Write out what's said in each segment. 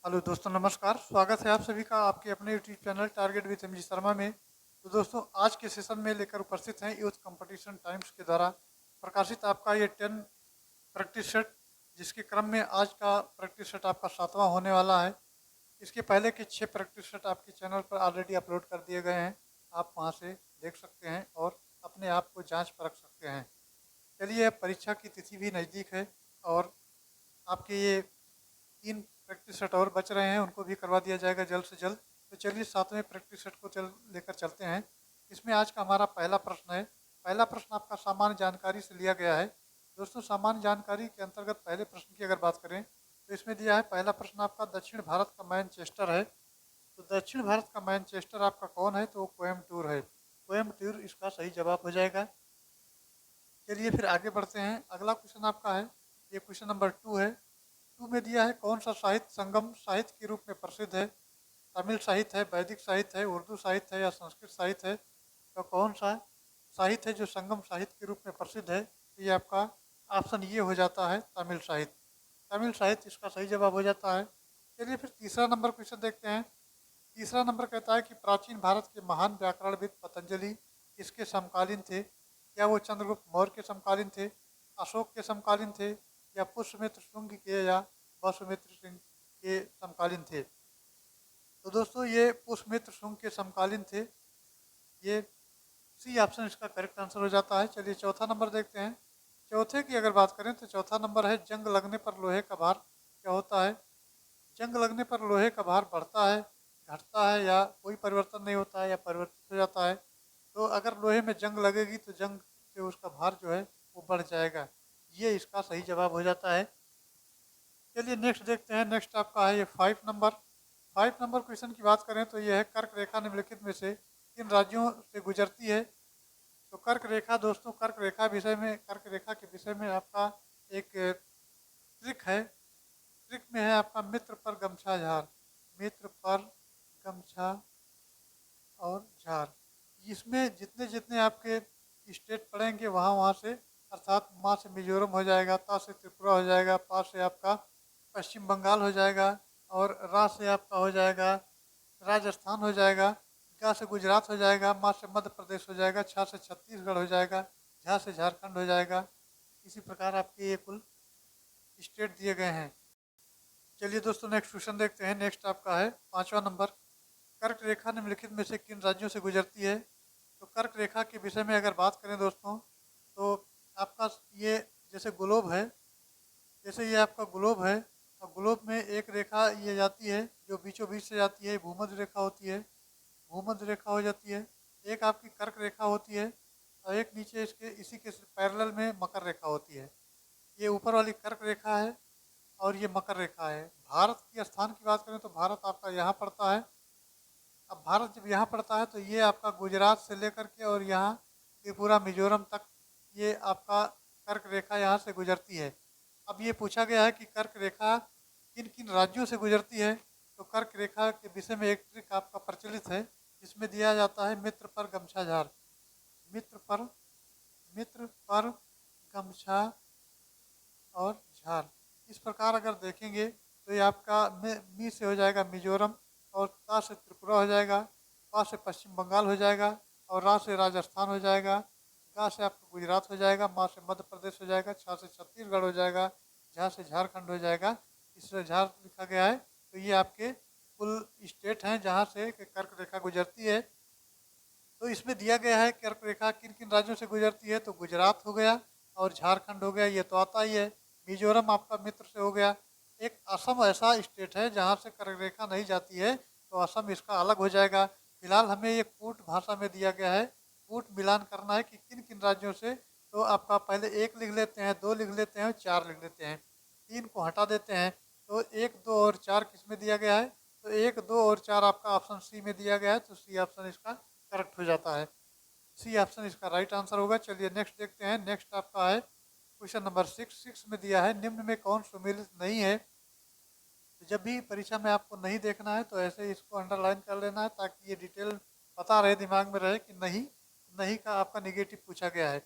Hello दोस्तों, नमस्कार। स्वागत है आप सभी का आपके अपने YouTube channel target with MG Sharma में। तो दोस्तों, आज के सेशन में लेकर उपस्थित हैं यूथ कंपटीशन टाइम्स के द्वारा प्रकाशित आपका ये 10 प्रैक्टिस सेट, जिसके क्रम में आज का प्रैक्टिस सेट आपका 7वां होने वाला है। इसके पहले के 6 प्रैक्टिस सेट आपके चैनल पर ऑलरेडी अपलोड कर दिए गए हैं। आप वहां से देख सकते हैं और अपने आप को जांच परख सकते हैं। चलिए, अब परीक्षा की तिथि भी नज़दीक है और आपके ये 3 प्रैक्टिस सेट और बच रहे हैं, उनको भी करवा दिया जाएगा जल्द से जल्द। तो चलिए, 7वें प्रैक्टिस सेट को लेकर चलते हैं। इसमें आज का हमारा पहला प्रश्न है। पहला प्रश्न आपका सामान्य जानकारी से लिया गया है। दोस्तों, सामान्य जानकारी के अंतर्गत पहले प्रश्न की अगर बात करें तो इसमें दिया है, पहला प्रश्न आपका दक्षिण भारत का मैनचेस्टर है। तो दक्षिण भारत का मैनचेस्टर आपका कौन है? तो वो कोयम्बटूर है। कोयम्बटूर इसका सही जवाब हो जाएगा। चलिए फिर आगे बढ़ते हैं। अगला क्वेश्चन आपका है, ये क्वेश्चन नंबर 2 है। 2 में दिया है, कौन सा साहित्य संगम साहित्य के रूप में प्रसिद्ध है? तमिल साहित्य है, वैदिक साहित्य है, उर्दू साहित्य है या संस्कृत साहित्य है? तो कौन सा साहित्य है जो संगम साहित्य के रूप में प्रसिद्ध है? तो ये आपका ऑप्शन ये हो जाता है, तमिल साहित्य। तमिल साहित्य इसका सही जवाब हो जाता है। चलिए फिर तीसरा नंबर क्वेश्चन देखते हैं। तीसरा नंबर कहता है कि प्राचीन भारत के महान व्याकरणविद पतंजलि किसके समकालीन थे? क्या वो चंद्रगुप्त मौर्य के समकालीन थे, अशोक के समकालीन थे, या पुष्यमित्र शुंग के, या वसुमित्र सिंह के समकालीन थे? तो दोस्तों, ये पुष्यमित्र शुंग के समकालीन थे। ये सी ऑप्शन इसका करेक्ट आंसर हो जाता है। चलिए चौथा नंबर देखते हैं। चौथे की अगर बात करें तो चौथा नंबर है, जंग लगने पर लोहे का भार क्या होता है? जंग लगने पर लोहे का भार बढ़ता है, घटता है, या कोई परिवर्तन नहीं होता है, या परिवर्तित हो जाता है? तो अगर लोहे में जंग लगेगी तो जंग से उसका भार जो है वो बढ़ जाएगा। ये इसका सही जवाब हो जाता है। चलिए नेक्स्ट देखते हैं। नेक्स्ट आपका है ये 5 नंबर। 5 नंबर क्वेश्चन की बात करें तो ये है, कर्क रेखा निम्नलिखित में से किन राज्यों से गुजरती है? तो कर्क रेखा, दोस्तों कर्क रेखा विषय में, कर्क रेखा के विषय में आपका एक ट्रिक है। ट्रिक में है आपका, मित्र पर गमछा झार। मित्र पर गमछा और झार। इसमें जितने जितने आपके स्टेट पड़ेंगे वहाँ वहाँ से, अर्थात माँ से मिजोरम हो जाएगा, ता से त्रिपुरा हो जाएगा, पा से आपका पश्चिम बंगाल हो जाएगा, और रा से आपका हो जाएगा राजस्थान हो जाएगा, गा से गुजरात हो जाएगा, मा से मध्य प्रदेश हो जाएगा, छा से छत्तीसगढ़ हो जाएगा, झा से झारखंड हो जाएगा। इसी प्रकार आपके ये कुल स्टेट दिए गए हैं। चलिए दोस्तों, नेक्स्ट क्वेश्चन देखते हैं। नेक्स्ट आपका है 5वां नंबर। कर्क रेखा निम्नलिखित में से किन राज्यों से गुजरती है? तो कर्क रेखा के विषय में अगर बात करें दोस्तों, तो आपका ये जैसे ग्लोब है, जैसे ये आपका ग्लोब है, और ग्लोब में एक रेखा ये जाती है जो बीचों बीच से जाती है, भूमध्य रेखा होती है। भूमध्य रेखा हो जाती है। एक आपकी कर्क रेखा होती है, और एक नीचे इसके इसी के पैरेलल में मकर रेखा होती है। ये ऊपर वाली कर्क रेखा है और ये मकर रेखा है। भारत की स्थान की बात करें तो भारत आपका यहाँ पड़ता है। अब भारत जब यहाँ पड़ता है तो ये आपका गुजरात से लेकर के और यहाँ त्रिपुरा मिजोरम तक ये आपका कर्क रेखा यहाँ से गुजरती है। अब ये पूछा गया है कि कर्क रेखा किन किन राज्यों से गुजरती है। तो कर्क रेखा के विषय में एक ट्रिक आपका प्रचलित है, जिसमें दिया जाता है, मित्र पर गमछा झार। मित्र पर, मित्र पर गमछा और झार। इस प्रकार अगर देखेंगे तो ये आपका मी से हो जाएगा मिजोरम, और ता से त्रिपुरा हो जाएगा, पा से पश्चिम बंगाल हो जाएगा, और रा से राजस्थान हो जाएगा, गा से आपका गुजरात हो जाएगा, मा से मध्य प्रदेश हो जाएगा, छा से छत्तीसगढ़ हो जाएगा, झा से झारखंड हो जाएगा। इससे झार लिखा गया है। तो ये आपके कुल स्टेट हैं जहाँ से कर्क रेखा गुजरती है। तो इसमें दिया गया है कर्क रेखा किन किन राज्यों से गुजरती है। तो गुजरात हो गया और झारखंड हो गया, ये तो आता ही है। मिजोरम आपका मित्र से हो गया। एक असम ऐसा स्टेट है जहाँ से कर्क रेखा नहीं जाती है, तो असम इसका अलग हो जाएगा। फिलहाल हमें ये कूट भाषा में दिया गया है, कूट मिलान करना है कि किन किन राज्यों से। तो आपका पहले 1 लिख लेते हैं, 2 लिख लेते हैं, 4 लिख लेते हैं, 3 को हटा देते हैं। तो 1, 2 और 4 किस में दिया गया है? तो 1, 2 और 4 आपका ऑप्शन सी में दिया गया है। तो सी ऑप्शन इसका करेक्ट हो जाता है। सी ऑप्शन इसका राइट आंसर होगा। चलिए नेक्स्ट देखते हैं। नेक्स्ट आपका है क्वेश्चन नंबर 6। में दिया है, निम्न में कौन सुमेलित नहीं है? तो जब भी परीक्षा में आपको नहीं देखना है तो ऐसे इसको अंडरलाइन कर लेना है, ताकि ये डिटेल पता रहे, दिमाग में रहे कि नहीं, नहीं का आपका निगेटिव पूछा गया है।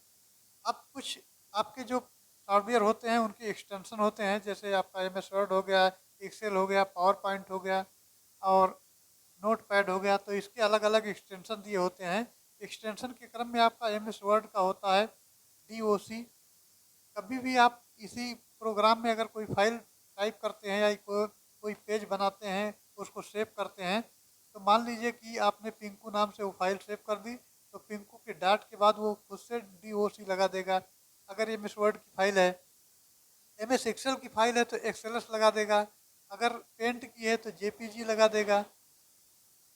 अब कुछ आपके जो सॉफ्टवेयर होते हैं उनके एक्सटेंशन होते हैं, जैसे आपका MS वर्ड हो गया, एक्सेल हो गया, पावर पॉइंट हो गया और नोट पैड हो गया। तो इसके अलग अलग एक्सटेंशन दिए होते हैं। एक्सटेंशन के क्रम में आपका MS वर्ड का होता है DOC। कभी भी आप इसी प्रोग्राम में अगर कोई फाइल टाइप करते हैं या कोई पेज बनाते हैं, उसको सेव करते हैं, तो मान लीजिए कि आपने पिंकू नाम से वो फाइल सेव कर दी, तो पिंकू के डॉट के बाद वो खुद से DOC लगा देगा। अगर MS वर्ड की फाइल है, MS एक्सेल की फाइल है तो XLS लगा देगा। अगर पेंट की है तो JPG लगा देगा।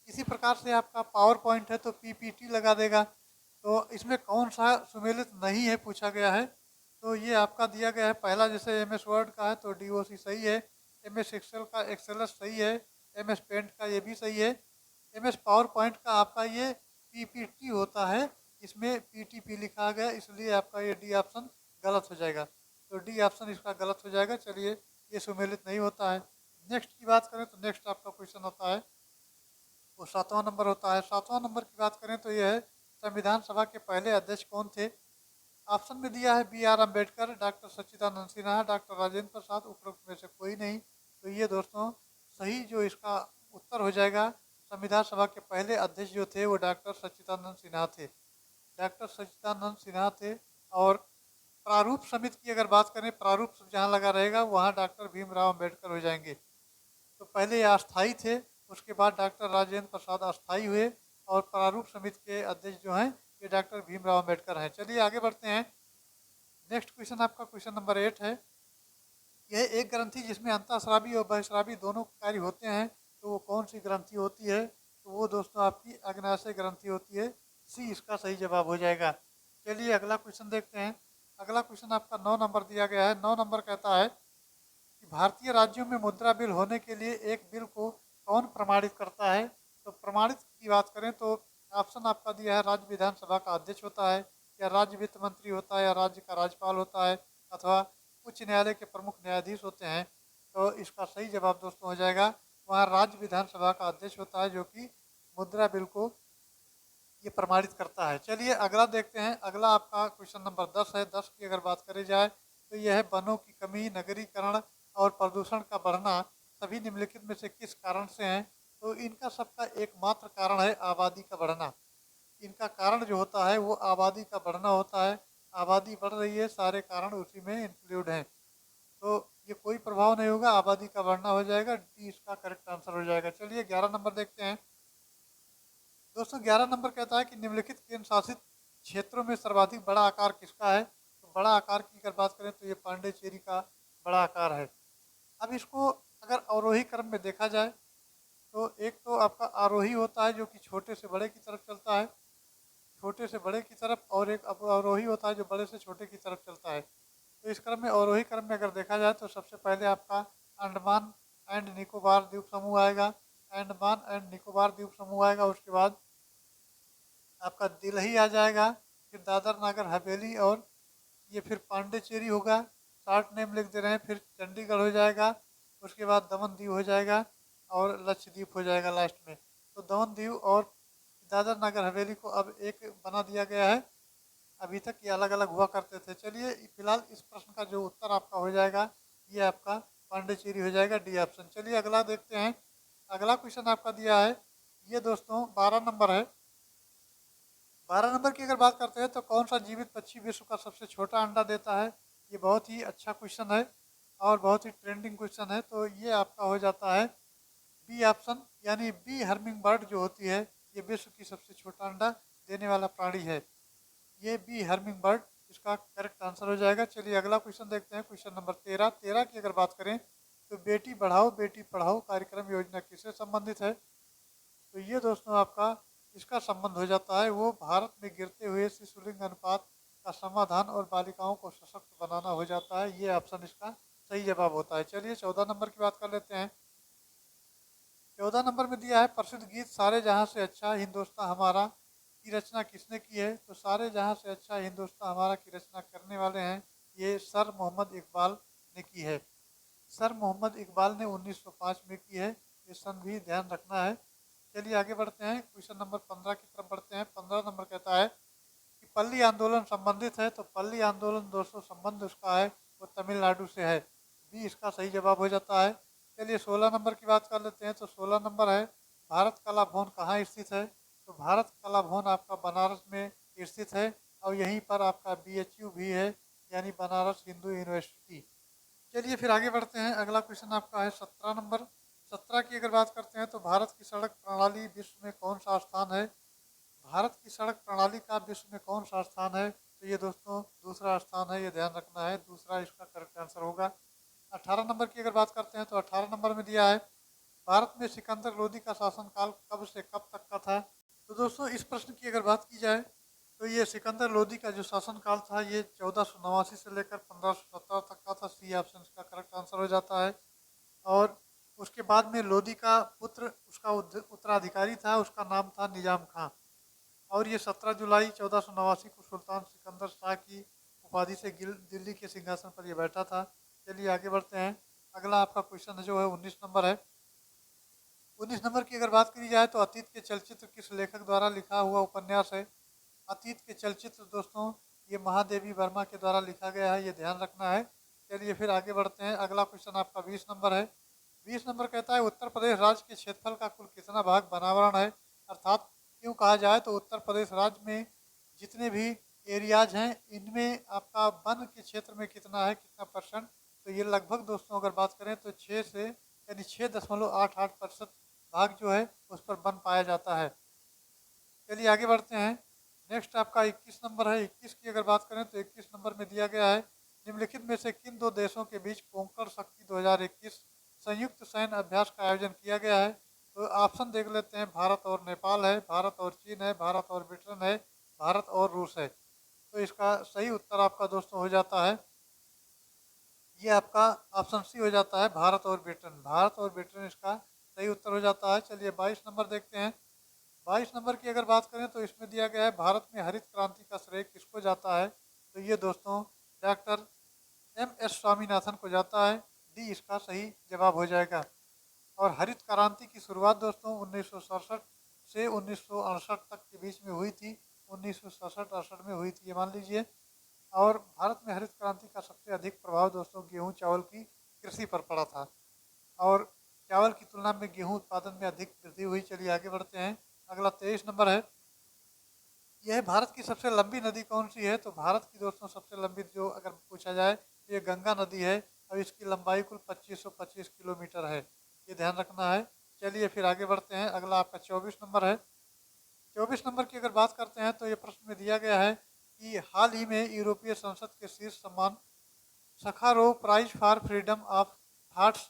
इसी प्रकार से आपका पावर पॉइंट है तो PPT लगा देगा। तो इसमें कौन सा सुमेलित नहीं है पूछा गया है, तो ये आपका दिया गया है। पहला जैसे MS वर्ड का है तो DOC सही है, MS एक्सेल का XLS सही है, MS पेंट का ये भी सही है। MS पावर पॉइंट का आपका ये PPT होता है, इसमें PTP लिखा गया, इसलिए आपका ये D ऑप्शन गलत हो जाएगा। तो D ऑप्शन इसका गलत हो जाएगा। चलिए, ये सुमेलित नहीं होता है। नेक्स्ट की बात करें तो नेक्स्ट आपका क्वेश्चन होता है वो 7वां नंबर होता है। 7वां नंबर की बात करें तो यह है, संविधान सभा के पहले अध्यक्ष कौन थे? ऑप्शन में दिया है BR अम्बेडकर, डॉक्टर सच्चिदानंद सिन्हा, डॉक्टर राजेंद्र प्रसाद, उपरोक्त में से कोई नहीं। तो ये दोस्तों सही जो इसका उत्तर हो जाएगा, संविधान सभा के पहले अध्यक्ष जो थे वो डॉक्टर सच्चिदानंद सिन्हा थे। डॉक्टर सच्चिदानंद सिन्हा थे। और प्रारूप समिति की अगर बात करें, प्रारूप जहाँ लगा रहेगा वहाँ डॉक्टर भीमराव अम्बेडकर हो जाएंगे। तो पहले ये अस्थाई थे, उसके बाद डॉक्टर राजेंद्र प्रसाद अस्थाई हुए और प्रारूप समिति के अध्यक्ष जो हैं ये डॉक्टर भीमराव अम्बेडकर हैं। चलिए आगे बढ़ते हैं। नेक्स्ट क्वेश्चन आपका क्वेश्चन नंबर 8 है। यह एक ग्रंथि जिसमें अंतःस्रावी और बहिस्रावी दोनों कार्य होते हैं, तो वो कौन सी ग्रंथि होती है? तो वो दोस्तों आपकी अग्नाशय ग्रंथि होती है। सी इसका सही जवाब हो जाएगा। चलिए अगला क्वेश्चन देखते हैं। अगला क्वेश्चन आपका 9 नंबर दिया गया है। 9 नंबर कहता है कि भारतीय राज्यों में मुद्रा बिल होने के लिए एक बिल को कौन प्रमाणित करता है? तो प्रमाणित की बात करें तो ऑप्शन आपका दिया है, राज्य विधानसभा का अध्यक्ष होता है, या राज्य वित्त मंत्री होता है, या राज्य का राज्यपाल होता है, अथवा उच्च न्यायालय के प्रमुख न्यायाधीश होते हैं। तो इसका सही जवाब दोस्तों हो जाएगा, वहाँ राज्य विधानसभा का अध्यक्ष होता है जो कि मुद्रा बिल को ये प्रमाणित करता है। चलिए अगला देखते हैं। अगला आपका क्वेश्चन नंबर 10 है। 10 की अगर बात करी जाए तो यह है, वनों की कमी, नगरीकरण और प्रदूषण का बढ़ना सभी निम्नलिखित में से किस कारण से हैं? तो इनका सबका एकमात्र कारण है आबादी का बढ़ना। इनका कारण जो होता है वो आबादी का बढ़ना होता है। आबादी बढ़ रही है, सारे कारण उसी में इंक्लूड हैं। तो ये कोई प्रभाव नहीं होगा, आबादी का बढ़ना हो जाएगा। डी इसका करेक्ट आंसर हो जाएगा। चलिए 11 नंबर देखते हैं। दोस्तों 11 नंबर कहता है कि निम्नलिखित केंद्र शासित क्षेत्रों में सर्वाधिक बड़ा आकार किसका है? तो बड़ा आकार की अगर बात करें तो ये पांडिचेरी का बड़ा आकार है। अब इसको अगर अवरोही क्रम में देखा जाए तो एक तो आपका आरोही होता है जो कि छोटे से बड़े की तरफ चलता है, छोटे से बड़े की तरफ, और एक अवरोही होता है जो बड़े से छोटे की तरफ चलता है। तो इस क्रम में, अवरोही क्रम में अगर देखा जाए तो सबसे पहले आपका अंडमान एंड निकोबार द्वीप समूह आएगा। अंडमान एंड निकोबार द्वीप समूह आएगा। उसके बाद आपका दिल्ली आ जाएगा, फिर दादर नागर हवेली, और ये फिर पांडिचेरी होगा। शॉर्ट नेम लिख दे रहे हैं। फिर चंडीगढ़ हो जाएगा। उसके बाद दमन दीव हो जाएगा और लक्षद्वीप हो जाएगा लास्ट में। तो दमन दीव और दादर नागर हवेली को अब एक बना दिया गया है। अभी तक ये अलग अलग हुआ करते थे। चलिए फिलहाल इस प्रश्न का जो उत्तर आपका हो जाएगा ये आपका पांडिचेरी हो जाएगा, डी ऑप्शन। चलिए अगला देखते हैं। अगला क्वेश्चन आपका दिया है, ये दोस्तों 12 नंबर है। 12 नंबर की अगर बात करते हैं तो कौन सा जीवित पक्षी विश्व का सबसे छोटा अंडा देता है? ये बहुत ही अच्छा क्वेश्चन है और बहुत ही ट्रेंडिंग क्वेश्चन है। तो ये आपका हो जाता है बी ऑप्शन, यानी बी हर्मिंग बर्ड जो होती है ये विश्व की सबसे छोटा अंडा देने वाला प्राणी है। ये बी हर्मिंग बर्ड इसका करेक्ट आंसर हो जाएगा। चलिए अगला क्वेश्चन देखते हैं। Question number 13। 13 की अगर बात करें तो बेटी बढ़ाओ बेटी पढ़ाओ कार्यक्रम योजना किससे संबंधित है? तो ये दोस्तों आपका इसका संबंध हो जाता है वो भारत में गिरते हुए शिशुलिंग अनुपात का समाधान और बालिकाओं को सशक्त बनाना हो जाता है। ये ऑप्शन इसका सही जवाब होता है। चलिए 14 नंबर की बात कर लेते हैं। 14 नंबर में दिया है, प्रसिद्ध गीत सारे जहां से अच्छा हिंदुस्तान हमारा की रचना किसने की है? तो सारे जहां से अच्छा हिंदुस्तान हमारा की रचना करने वाले हैं ये सर मोहम्मद इकबाल ने की है। सर मोहम्मद इकबाल ने 1905 में की है। ये सन भी ध्यान रखना है। चलिए आगे बढ़ते हैं। क्वेश्चन नंबर 15 की तरफ बढ़ते हैं। 15 नंबर कहता है कि पल्ली आंदोलन संबंधित है। तो पल्ली आंदोलन दोस्तों संबंध उसका है वो तमिलनाडु से है। बी इसका सही जवाब हो जाता है। चलिए 16 नंबर की बात कर लेते हैं। तो 16 नंबर है, भारत कला भवन कहाँ स्थित है? तो भारत कला भवन आपका बनारस में स्थित है, और यहीं पर आपका BHU भी है, यानी बनारस हिंदू यूनिवर्सिटी। चलिए फिर आगे बढ़ते हैं। अगला क्वेश्चन आपका है 17 नंबर। 17 की अगर बात करते हैं तो भारत की सड़क प्रणाली विश्व में कौन सा स्थान है? भारत की सड़क प्रणाली का विश्व में कौन सा स्थान है? तो ये दोस्तों दूसरा स्थान है, ये ध्यान रखना है, दूसरा इसका करेक्ट आंसर होगा। 18 नंबर की अगर बात करते हैं तो 18 नंबर में दिया है, भारत में सिकंदर लोदी का शासनकाल कब से कब तक का था? तो दोस्तों इस प्रश्न की अगर बात की जाए तो ये सिकंदर लोदी का जो शासनकाल था ये 1489 से लेकर 1517 तक का था। सी ऑप्शन का करेक्ट आंसर हो जाता है। और उसके बाद में लोदी का पुत्र उसका उत्तराधिकारी था, उसका नाम था निजाम खां। और ये 17 जुलाई 1489 को सुल्तान सिकंदर शाह की उपाधि से दिल्ली के सिंहासन पर ये बैठा था। चलिए आगे बढ़ते हैं। अगला आपका क्वेश्चन जो है 19 नंबर है। 19 नंबर की अगर बात करी जाए तो अतीत के चलचित्र किस लेखक द्वारा लिखा हुआ उपन्यास है? अतीत के चलचित्र दोस्तों ये महादेवी वर्मा के द्वारा लिखा गया है, ये ध्यान रखना है। चलिए फिर आगे बढ़ते हैं। अगला क्वेश्चन आपका 20 नंबर है। 20 नंबर कहता है उत्तर प्रदेश राज्य के क्षेत्रफल का कुल कितना भाग वनावरण है? अर्थात क्यों कहा जाए तो उत्तर प्रदेश राज्य में जितने भी एरियाज हैं इनमें आपका वन के क्षेत्र में कितना है, कितना परसेंट? तो ये लगभग दोस्तों अगर बात करें तो 6 से यानी 6.88% भाग जो है उस पर वन पाया जाता है। चलिए आगे बढ़ते हैं। नेक्स्ट आपका 21 नंबर है। 21 की अगर बात करें तो 21 नंबर में दिया गया है, निम्नलिखित में से किन दो देशों के बीच कोंकण शक्ति 2021 संयुक्त सैन्य अभ्यास का आयोजन किया गया है? तो ऑप्शन देख लेते हैं। भारत और नेपाल है, भारत और चीन है, भारत और ब्रिटेन है, भारत और रूस है। तो इसका सही उत्तर आपका दोस्तों हो जाता है, ये आपका ऑप्शन सी हो जाता है, भारत और ब्रिटेन। भारत और ब्रिटेन इसका सही उत्तर हो जाता है। चलिए 22 नंबर देखते हैं। 22 नंबर की अगर बात करें तो इसमें दिया गया है, भारत में हरित क्रांति का श्रेय किसको जाता है? तो ये दोस्तों डॉक्टर MS स्वामीनाथन को जाता है। डी इसका सही जवाब हो जाएगा। और हरित क्रांति की शुरुआत दोस्तों 1967 से 1968 तक के बीच में हुई थी। 1967-68 में हुई थी ये मान लीजिए। और भारत में हरित क्रांति का सबसे अधिक प्रभाव दोस्तों गेहूं चावल की कृषि पर पड़ा था, और चावल की तुलना में गेहूं उत्पादन में अधिक वृद्धि हुई। चलिए आगे बढ़ते हैं। अगला 23 नंबर है। यह भारत की सबसे लंबी नदी कौन सी है? तो भारत की दोस्तों सबसे लंबी जो अगर पूछा जाए तो ये गंगा नदी है, और इसकी लंबाई कुल 2525 किलोमीटर है, ये ध्यान रखना है। चलिए फिर आगे बढ़ते हैं। अगला आपका 24 नंबर है। 24 नंबर की अगर बात करते हैं तो ये प्रश्न में दिया गया है कि हाल ही में यूरोपीय संसद के शीर्ष सम्मान Sakharov prize for freedom of thoughts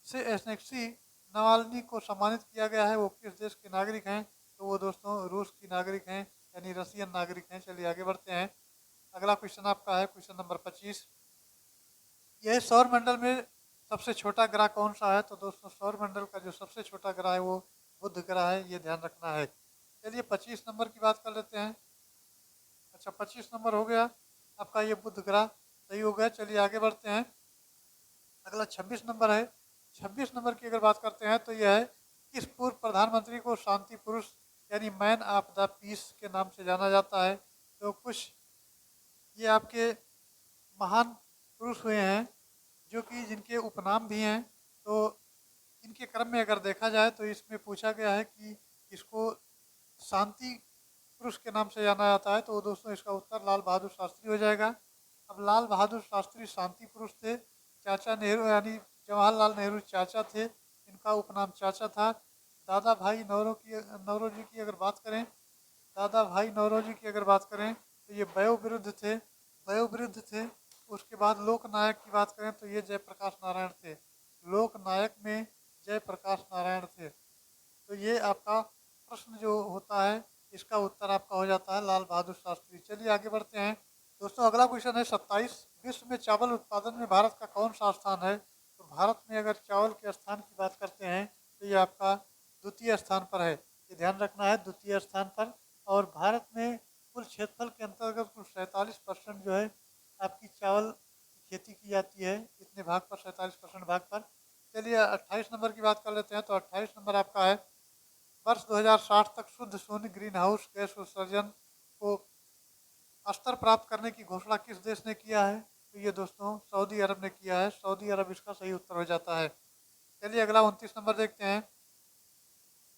से एलेक्सी नवाल्नी को सम्मानित किया गया है। वो किस देश के नागरिक हैं? तो वो दोस्तों रूस की नागरिक हैं, यानी रशियन नागरिक हैं। चलिए आगे बढ़ते हैं। अगला क्वेश्चन आपका है क्वेश्चन नंबर 25। यह सौर मंडल में सबसे छोटा ग्रह कौन सा है? तो दोस्तों सौर मंडल का जो सबसे छोटा ग्रह है वो बुध ग्रह है, ये ध्यान रखना है। चलिए 25 नंबर की बात कर लेते हैं। अच्छा 25 नंबर हो गया आपका, ये बुध ग्रह सही हो गया। चलिए आगे बढ़ते हैं। अगला 26 नंबर है। 26 नंबर की अगर बात करते हैं तो यह है, किस पूर्व प्रधानमंत्री को शांति पुरुष यानी मैन ऑफ द पीस के नाम से जाना जाता है? तो कुछ ये आपके महान पुरुष हुए हैं जो कि जिनके उपनाम भी हैं। तो इनके क्रम में अगर देखा जाए तो इसमें पूछा गया है कि इसको शांति पुरुष के नाम से जाना जाता है, तो दोस्तों इसका उत्तर लाल बहादुर शास्त्री हो जाएगा। अब लाल बहादुर शास्त्री शांति पुरुष थे। चाचा नेहरू यानी जवाहरलाल नेहरू चाचा थे, इनका उपनाम चाचा था। दादा भाई नौरोजी की अगर बात करें, दादा भाई नौरोजी की अगर बात करें तो ये वयोवृद्ध थे, वयोवृद्ध थे। उसके बाद लोकनायक की बात करें तो ये जयप्रकाश नारायण थे। लोकनायक में जयप्रकाश नारायण थे। तो ये आपका प्रश्न जो होता है इसका उत्तर आपका हो जाता है लाल बहादुर शास्त्री। चलिए आगे बढ़ते हैं दोस्तों। अगला क्वेश्चन है 27। विश्व में चावल उत्पादन में भारत का कौन सा स्थान है? तो भारत में अगर चावल के स्थान की बात करते हैं तो ये आपका द्वितीय स्थान पर है, ये ध्यान रखना है, द्वितीय स्थान पर। और भारत में कुल क्षेत्रफल के अंतर्गत कुल 47% जो है आपकी चावल की खेती की जाती है, इतने भाग पर 47% भाग पर। चलिए 28 नंबर की बात कर लेते हैं। तो 28 नंबर आपका है, वर्ष 2060 तक शुद्ध शून्य ग्रीन हाउस गैस उत्सर्जन को स्तर प्राप्त करने की घोषणा किस देश ने किया है? तो ये दोस्तों सऊदी अरब ने किया है। सऊदी अरब इसका सही उत्तर हो जाता है। चलिए अगला 29 नंबर देखते हैं।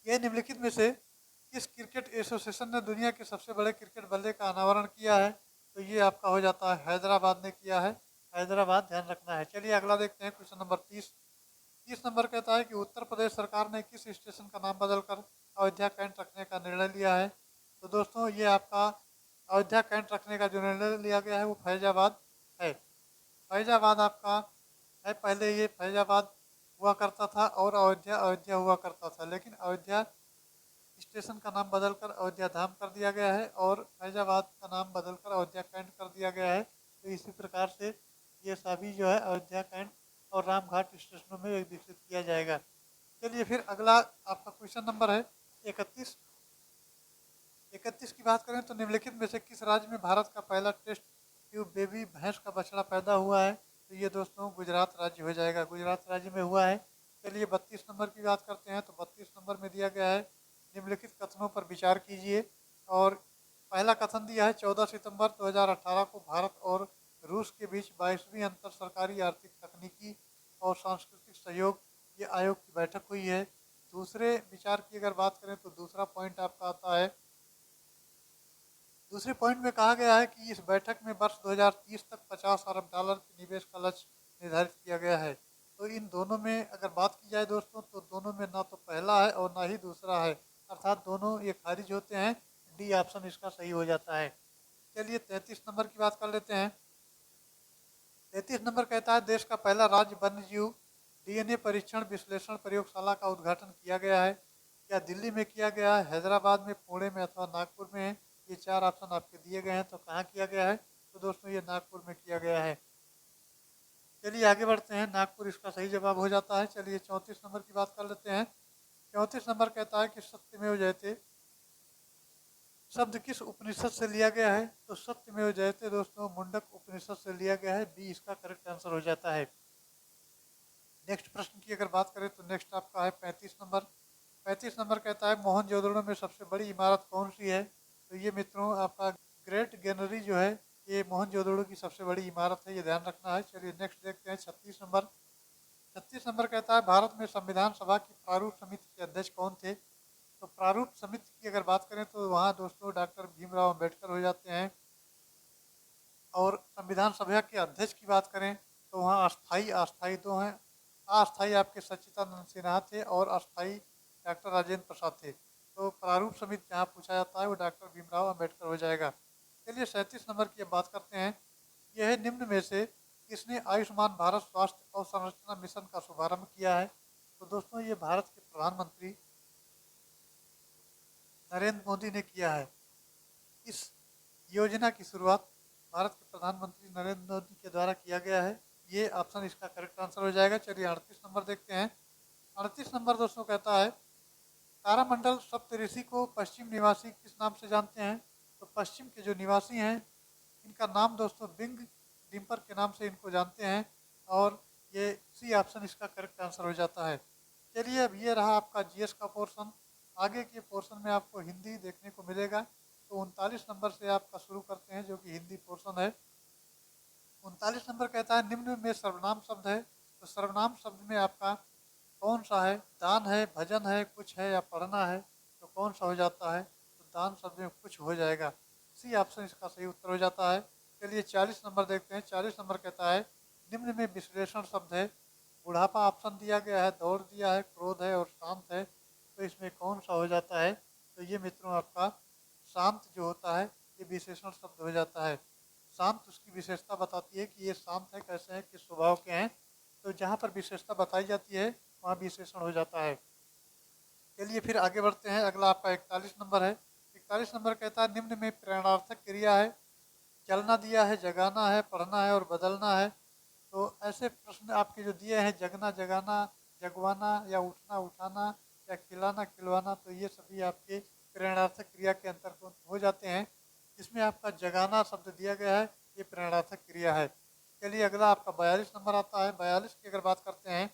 ये निम्नलिखित में से किस क्रिकेट एसोसिएशन ने दुनिया के सबसे बड़े क्रिकेट बल्ले का अनावरण किया है? तो ये आपका हो जाता है हैदराबाद ने किया है। हैदराबाद ध्यान रखना है। चलिए अगला देखते हैं क्वेश्चन नंबर 30। 30 नंबर कहता है कि उत्तर प्रदेश सरकार ने किस स्टेशन का नाम बदलकर अयोध्या कैंट रखने का निर्णय लिया है? तो दोस्तों ये आपका अयोध्या कैंट रखने का जो निर्णय लिया गया है वो फैजाबाद है। फैजाबाद आपका है। पहले ये फैजाबाद हुआ करता था और अयोध्या अयोध्या हुआ करता था, लेकिन अयोध्या स्टेशन का नाम बदलकर अयोध्या धाम कर दिया गया है और फैजाबाद का नाम बदलकर अयोध्या कैंट कर दिया गया है। तो इसी प्रकार से ये सभी जो है अयोध्या कैंट और रामघाट स्टेशनों में विकसित किया जाएगा। चलिए फिर अगला आपका क्वेश्चन नंबर है 31। 31 की बात करें तो निम्नलिखित में से किस राज्य में भारत का पहला टेस्ट ट्यूब बेबी भैंस का बछड़ा पैदा हुआ है? तो ये दोस्तों गुजरात राज्य हो जाएगा। गुजरात राज्य में हुआ है। चलिए 32 नंबर की बात करते हैं। तो 32 नंबर में दिया गया है निम्नलिखित कथनों पर विचार कीजिए। और पहला कथन दिया है 14 सितंबर 2018 को भारत और रूस के बीच 22वीं अंतर सरकारी आर्थिक तकनीकी और सांस्कृतिक सहयोग ये आयोग की बैठक हुई है। दूसरे विचार की अगर बात करें तो दूसरा पॉइंट आपका आता है। दूसरे पॉइंट में कहा गया है कि इस बैठक में वर्ष 2030 तक 50 अरब डॉलर के निवेश का लक्ष्य निर्धारित किया गया है। तो इन दोनों में अगर बात की जाए दोस्तों तो दोनों में ना तो पहला है और ना ही दूसरा है, अर्थात दोनों ये खारिज होते हैं। डी ऑप्शन इसका सही हो जाता है। चलिए 33 नंबर की बात कर लेते हैं। 33 नंबर कहता है देश का पहला राज्य वन्यजीव डीएनए परीक्षण विश्लेषण प्रयोगशाला का उद्घाटन किया गया है। क्या दिल्ली में किया गया है, हैदराबाद में, पुणे में अथवा नागपुर में है? ये चार ऑप्शन आपके दिए गए हैं। तो कहाँ किया गया है? तो दोस्तों ये नागपुर में किया गया है। चलिए आगे बढ़ते हैं। नागपुर इसका सही जवाब हो जाता है। चलिए 34 नंबर की बात कर लेते हैं। 34 नंबर कहता है कि सत्यमेव जयते शब्द किस उपनिषद से लिया गया है? तो सत्यमेव जयते दोस्तों मुंडक उपनिषद से लिया गया है। बी इसका करेक्ट आंसर हो जाता है। नेक्स्ट प्रश्न की अगर बात करें तो नेक्स्ट आपका है 35 नंबर। 35 नंबर कहता है मोहनजोदड़ो में सबसे बड़ी इमारत कौन सी है? तो ये मित्रों आपका ग्रेट गैनरी जो है ये मोहनजोदड़ो की सबसे बड़ी इमारत है, ये ध्यान रखना है। चलिए नेक्स्ट देखते हैं 36 नंबर। 36 नंबर कहता है भारत में संविधान सभा की प्रारूप समिति के अध्यक्ष कौन थे? तो प्रारूप समिति की अगर बात करें तो वहाँ दोस्तों डॉक्टर भीमराव अम्बेडकर हो जाते हैं। और संविधान सभा के अध्यक्ष की बात करें तो वहाँ अस्थाई अस्थाई दो हैं। अस्थाई आपके सच्चिदानंद सिन्हा थे और अस्थाई डॉक्टर राजेंद्र प्रसाद थे। तो प्रारूप समिति जहाँ पूछा जाता है वो डॉक्टर भीमराव अम्बेडकर हो जाएगा। चलिए 37 नंबर की अब बात करते हैं। यह निम्न में से किसने आयुष्मान भारत स्वास्थ्य अवसंरचना मिशन का शुभारंभ किया है? तो दोस्तों ये भारत के प्रधानमंत्री नरेंद्र मोदी ने किया है। इस योजना की शुरुआत भारत के प्रधानमंत्री नरेंद्र मोदी के द्वारा किया गया है। ये ऑप्शन इसका करेक्ट आंसर हो जाएगा। चलिए 38 नंबर देखते हैं। 38 नंबर दोस्तों कहता है तारामंडल सप्तऋषि को पश्चिम निवासी किस नाम से जानते हैं? तो पश्चिम के जो निवासी हैं इनका नाम दोस्तों बिंग डिम्पर के नाम से इनको जानते हैं। और ये सी ऑप्शन इसका करेक्ट आंसर हो जाता है। चलिए अब ये रहा आपका जीएस का पोर्शन। आगे के पोर्शन में आपको हिंदी देखने को मिलेगा। तो 39 नंबर से आपका शुरू करते हैं जो कि हिंदी पोर्शन है। 39 नंबर कहता है निम्न में सर्वनाम शब्द है। तो सर्वनाम शब्द में आपका कौन सा है? दान है, भजन है, कुछ है या पढ़ना है? तो कौन सा हो जाता है? तो दान शब्द में कुछ हो जाएगा। सी ऑप्शन इसका सही उत्तर हो जाता है। चलिए 40 नंबर देखते हैं। 40 नंबर कहता है निम्न में विश्लेषण शब्द है। बुढ़ापा ऑप्शन दिया गया है, दौड़ दिया है, क्रोध है और शांत है। तो इसमें कौन सा हो जाता है? तो ये मित्रों आपका शांत जो होता है ये विशेषण शब्द हो जाता है। शांत उसकी विशेषता बताती है कि ये शांत है, कैसे हैं, किस स्वभाव के हैं। तो जहाँ पर विशेषता बताई जाती है वहाँ विशेषण हो जाता है। चलिए फिर आगे बढ़ते हैं। अगला आपका 41 नंबर है। 41 नंबर कहता है निम्न में प्रेरणार्थक क्रिया है। चलना दिया है, जगाना है, पढ़ना है और बदलना है। तो ऐसे प्रश्न आपके जो दिए हैं जगना जगाना, जगवाना या उठना उठाना या खिलाना खिलवाना, तो ये सभी आपके प्रेरणार्थक क्रिया के अंतर्गत हो जाते हैं। इसमें आपका जगाना शब्द दिया गया है, ये प्रेरणार्थक क्रिया है। चलिए अगला आपका 42 नंबर आता है। 42 की अगर बात करते हैं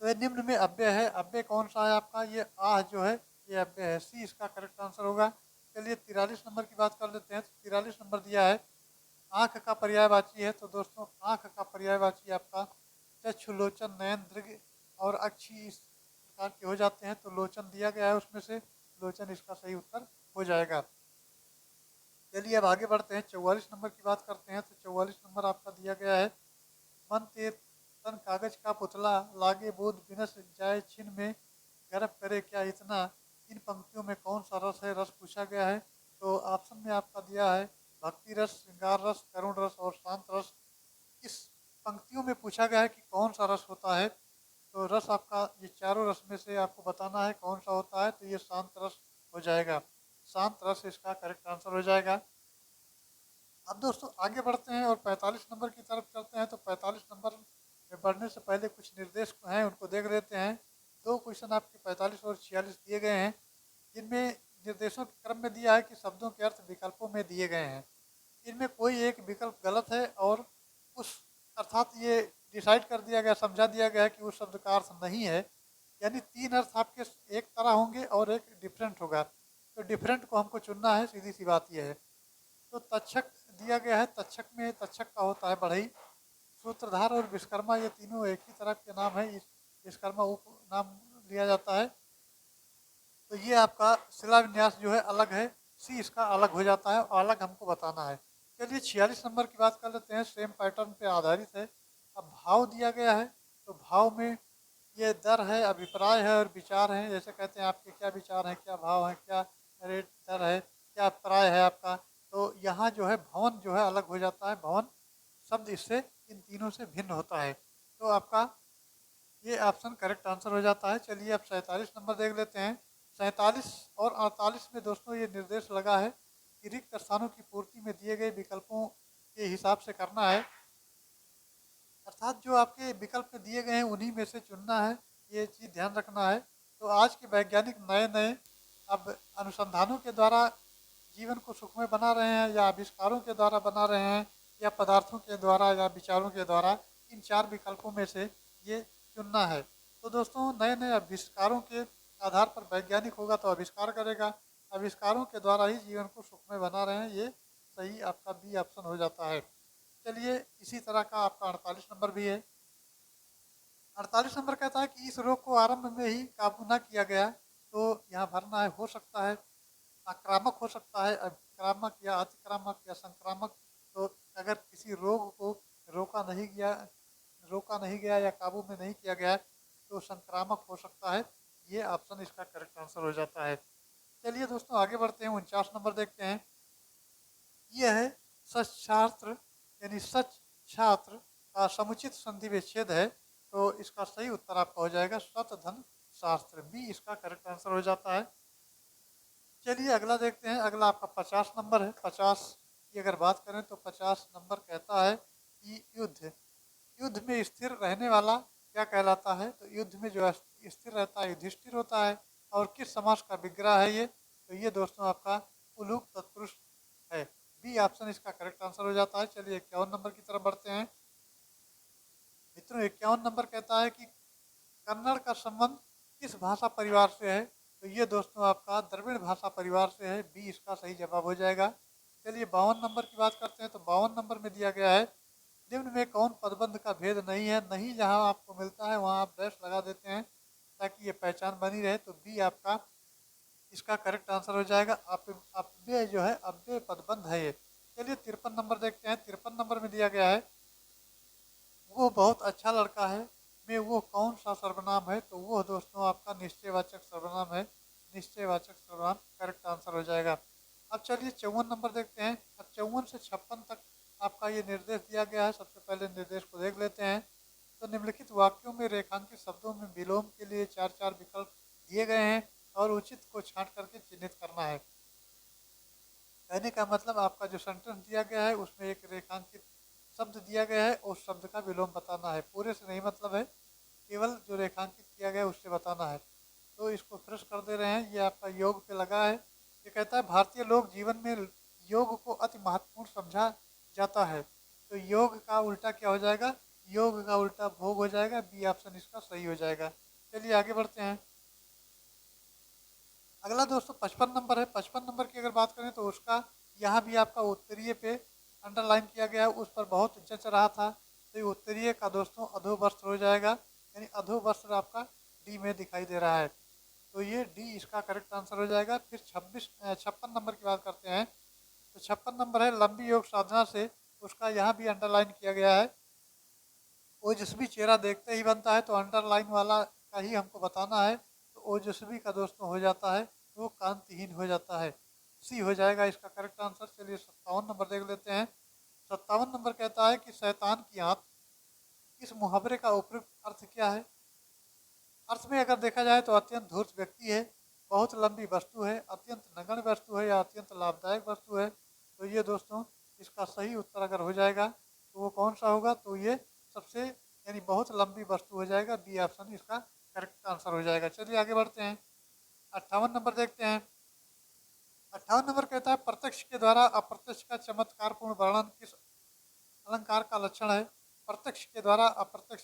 तो ये निम्न में अव्यय है। अव्यय कौन सा है आपका? ये आह जो है ये अव्यय है। सी इसका करेक्ट आंसर होगा। चलिए 43 नंबर की बात कर लेते हैं। तो 43 नंबर दिया है आँख का पर्यायवाची है। तो दोस्तों आँख का पर्यायवाची आपका चक्षु, लोचन, नयन, दृग और अक्षी इस प्रकार के हो जाते हैं, तो लोचन दिया गया है, उसमें से लोचन इसका सही उत्तर हो जाएगा। चलिए अब आगे बढ़ते हैं, 44 नंबर की बात करते हैं। तो 44 नंबर आपका दिया गया है, मन ते तन कागज का पुतला, लागे बोध बिनस जाए छिन में, गर्व करे क्या इतना। इन पंक्तियों में कौन सा रस है, रस पूछा गया है। तो ऑप्शन में आपका दिया है भक्ति रस, श्रृंगार रस, करुण रस और शांत रस। इस पंक्तियों में पूछा गया है कि कौन सा रस होता है। तो रस आपका ये चारों रस में से आपको बताना है कौन सा होता है, तो ये शांत रस हो जाएगा। शांत रस इसका करेक्ट आंसर हो जाएगा। अब दोस्तों आगे बढ़ते हैं और 45 नंबर की तरफ चलते हैं। तो 45 नंबर में बढ़ने से पहले कुछ निर्देश हैं, उनको देख लेते हैं। दो क्वेश्चन आपके 45 और 46 दिए गए हैं, जिनमें निर्देशों के क्रम में दिया है कि शब्दों के अर्थ विकल्पों में दिए गए हैं। इनमें कोई एक विकल्प गलत है और उस अर्थात ये डिसाइड कर दिया गया, समझा दिया गया है कि उस शब्द का अर्थ नहीं है। यानी तीन अर्थ आपके एक तरह होंगे और एक डिफरेंट होगा। तो डिफरेंट को हमको चुनना है, सीधी सी बात यह है। तो तक्षक दिया गया है, तक्षक में तक्षक का होता है बढ़ई। सूत्रधार और विश्वकर्मा ये तीनों एक ही तरह के नाम है, विश्वकर्मा उप नाम लिया जाता है। तो ये आपका शिलान्यास जो है अलग है, सी इसका अलग हो जाता है और अलग हमको बताना है। चलिए 46 नंबर की बात कर लेते हैं, सेम पैटर्न पे आधारित है। अब भाव दिया गया है, तो भाव में ये दर है, अभिप्राय है और विचार है। जैसे कहते हैं आपके क्या विचार हैं, क्या भाव है, क्या रेट दर है, क्या अभिप्राय है आपका। तो यहाँ जो है भवन जो है अलग हो जाता है, भवन शब्द इससे इन तीनों से भिन्न होता है। तो आपका ये ऑप्शन करेक्ट आंसर हो जाता है। चलिए अब 47 नंबर देख लेते हैं। 47 और 48 में दोस्तों ये निर्देश लगा है कि रिक्त स्थानों की पूर्ति में दिए गए विकल्पों के हिसाब से करना है। अर्थात जो आपके विकल्प में दिए गए हैं उन्हीं में से चुनना है, ये चीज़ ध्यान रखना है। तो आज के वैज्ञानिक नए नए अब अनुसंधानों के द्वारा जीवन को सुखमय बना रहे हैं, या आविष्कारों के द्वारा बना रहे हैं, या पदार्थों के द्वारा या विचारों के द्वारा। इन चार विकल्पों में से ये चुनना है। तो दोस्तों नए नए आविष्कारों के आधार पर वैज्ञानिक होगा तो आविष्कार करेगा, आविष्कारों के द्वारा ही जीवन को सुखमय बना रहे हैं, ये सही आपका बी ऑप्शन हो जाता है। चलिए इसी तरह का आपका 48 नंबर भी है। 48 नंबर कहता है कि इस रोग को आरंभ में ही काबू न किया गया तो यहाँ भरना है, हो सकता है आक्रामक, हो सकता है अक्रामक या अतिक्रामक या संक्रामक। तो अगर किसी रोग को रोका नहीं गया या काबू में नहीं किया गया तो संक्रामक हो सकता है। ये ऑप्शन इसका करेक्ट आंसर हो जाता है। चलिए दोस्तों आगे बढ़ते हैं, 49 नंबर देखते हैं। यह है सच छात्र, यानी सच छात्र का समुचित संधि विच्छेद है। तो इसका सही उत्तर आपका हो जाएगा सत धन शास्त्र, बी इसका करेक्ट आंसर हो जाता है। चलिए अगला देखते हैं, अगला आपका 50 नंबर है। 50 की अगर बात करें तो 50 नंबर कहता है कि युद्ध युद्ध में स्थिर रहने वाला क्या कहलाता है। तो युद्ध में जो स्थिर रहता है युधिष्ठिर होता है। और किस समास का विग्रह है ये, तो ये दोस्तों आपका उलूक तत्पुरुष है, बी ऑप्शन इसका करेक्ट आंसर हो जाता है। चलिए 51 नंबर की तरफ बढ़ते हैं। मित्रों 51 नंबर कहता है कि कन्नड़ का संबंध किस भाषा परिवार से है। तो ये दोस्तों आपका द्रविड़ भाषा परिवार से है, बी इसका सही जवाब हो जाएगा। चलिए 52 नंबर की बात करते हैं। तो 52 नंबर में दिया गया है निम्न में कौन पदबंध का भेद नहीं है। नहीं जहां आपको मिलता है वहां आप डैश लगा देते हैं ताकि ये पहचान बनी रहे। तो बी आपका इसका करेक्ट आंसर हो जाएगा। अव्यय जो है अव्यय पदबंध है ये। चलिए 53 नंबर देखते हैं। 53 नंबर में दिया गया है वो बहुत अच्छा लड़का है में वो कौन सा सर्वनाम है। तो वो दोस्तों आपका निश्चयवाचक सर्वनाम है, निश्चयवाचक सर्वनाम करेक्ट आंसर हो जाएगा। अब चलिए 54 नंबर देखते हैं। अब 54 से 56 तक आपका ये निर्देश दिया गया है। सबसे पहले निर्देश को देख लेते हैं। तो निम्नलिखित वाक्यों में रेखांकित शब्दों में विलोम के लिए चार चार विकल्प दिए गए हैं और उचित को छांट करके चिन्हित करना है। कहने का मतलब आपका जो सेंटेंस दिया गया है उसमें एक रेखांकित शब्द दिया गया है, उस शब्द का विलोम बताना है। पूरे से नहीं मतलब है, केवल जो रेखांकित किया गया है उससे बताना है। तो इसको फ्रेश कर दे रहे हैं, ये आपका योग पे लगा है। ये कहता है भारतीय लोग जीवन में योग को अति महत्वपूर्ण समझा जाता है। तो योग का उल्टा क्या हो जाएगा, योग का उल्टा भोग हो जाएगा, बी ऑप्शन इसका सही हो जाएगा। चलिए आगे बढ़ते हैं। अगला दोस्तों 55 नंबर है। 55 नंबर की अगर बात करें तो उसका यहाँ भी आपका उत्तरीय पे अंडरलाइन किया गया है, उस पर बहुत जच रहा था। तो ये उत्तरीय का दोस्तों अधोबस्त्र हो जाएगा। यानी अधोवस्त्र आपका डी में दिखाई दे रहा है। तो ये डी इसका करेक्ट आंसर हो जाएगा। फिर 56 नंबर की बात करते हैं। तो 56 नंबर है लंबी योग साधना से, उसका यहाँ भी अंडरलाइन किया गया है। ओजस्वी चेहरा देखते ही बनता है, तो अंडरलाइन वाला का ही हमको बताना है। तो ओजस्वी का दोस्तों हो जाता है वो कांतिहीन हो जाता है। सी हो जाएगा इसका करेक्ट आंसर। चलिए 57 नंबर देख लेते हैं। 57 नंबर कहता है कि शैतान की आंत, इस मुहावरे का उपयुक्त अर्थ क्या है? अर्थ में अगर देखा जाए तो अत्यंत धूर्त व्यक्ति है, बहुत लंबी वस्तु है, अत्यंत नगण्य वस्तु है या अत्यंत लाभदायक वस्तु है। तो ये दोस्तों इसका सही उत्तर अगर हो जाएगा तो वो कौन सा होगा? तो ये सबसे यानी बहुत लंबी वस्तु हो जाएगा। बी ऑप्शन इसका करेक्ट आंसर हो जाएगा। चलिए आगे बढ़ते हैं। 58 नंबर देखते हैं। 58 नंबर कहता है प्रत्यक्ष के द्वारा अप्रत्यक्ष का चमत्कारपूर्ण वर्णन किस अलंकार का लक्षण है? प्रत्यक्ष के द्वारा अप्रत्यक्ष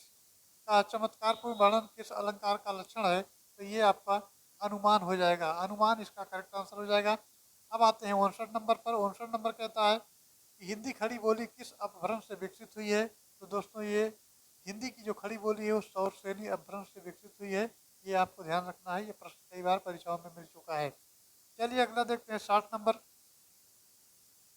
का चमत्कारपूर्ण वर्णन किस अलंकार का लक्षण है? तो ये आपका अनुमान हो जाएगा। अनुमान इसका करेक्ट आंसर हो जाएगा। अब आते हैं 59 नंबर पर। 59 नंबर कहता है कि हिंदी खड़ी बोली किस अपभ्रंश से विकसित हुई है? तो दोस्तों ये हिंदी की जो खड़ी बोली है वो सौर श्रेणी अपभ्रंश से विकसित हुई है। ये आपको ध्यान रखना है, ये प्रश्न कई बार परीक्षाओं में मिल चुका है। चलिए अगला देखते हैं 60 नंबर।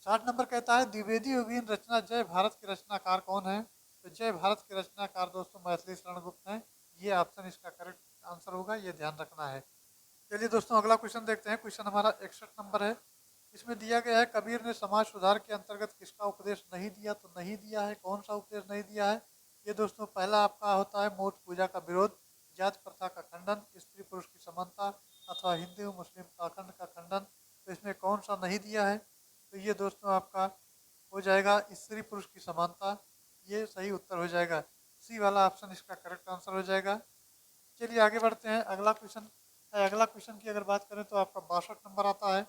60 नंबर कहता है द्विवेदी योगीन रचना जय भारत के रचनाकार कौन है? तो जय भारत के रचनाकार दोस्तों मैथिली शरण गुप्त हैं। ये ऑप्शन इसका करेक्ट आंसर होगा, ये ध्यान रखना है। चलिए दोस्तों अगला क्वेश्चन देखते हैं। क्वेश्चन हमारा 61 नंबर है। इसमें दिया गया है कबीर ने समाज सुधार के अंतर्गत किसका उपदेश नहीं दिया? तो नहीं दिया है, कौन सा उपदेश नहीं दिया है? ये दोस्तों पहला आपका होता है मूर्त पूजा का विरोध, जाति प्रथा का खंडन, स्त्री पुरुष की समानता अथवा हिंदू मुस्लिम पाखंड का खंडन। तो इसमें कौन सा नहीं दिया है? तो ये दोस्तों आपका हो जाएगा स्त्री पुरुष की समानता। ये सही उत्तर हो जाएगा। सी वाला ऑप्शन इसका करेक्ट आंसर हो जाएगा। चलिए आगे बढ़ते हैं। अगला क्वेश्चन है। अगला क्वेश्चन की अगर बात करें तो आपका 62 नंबर आता है।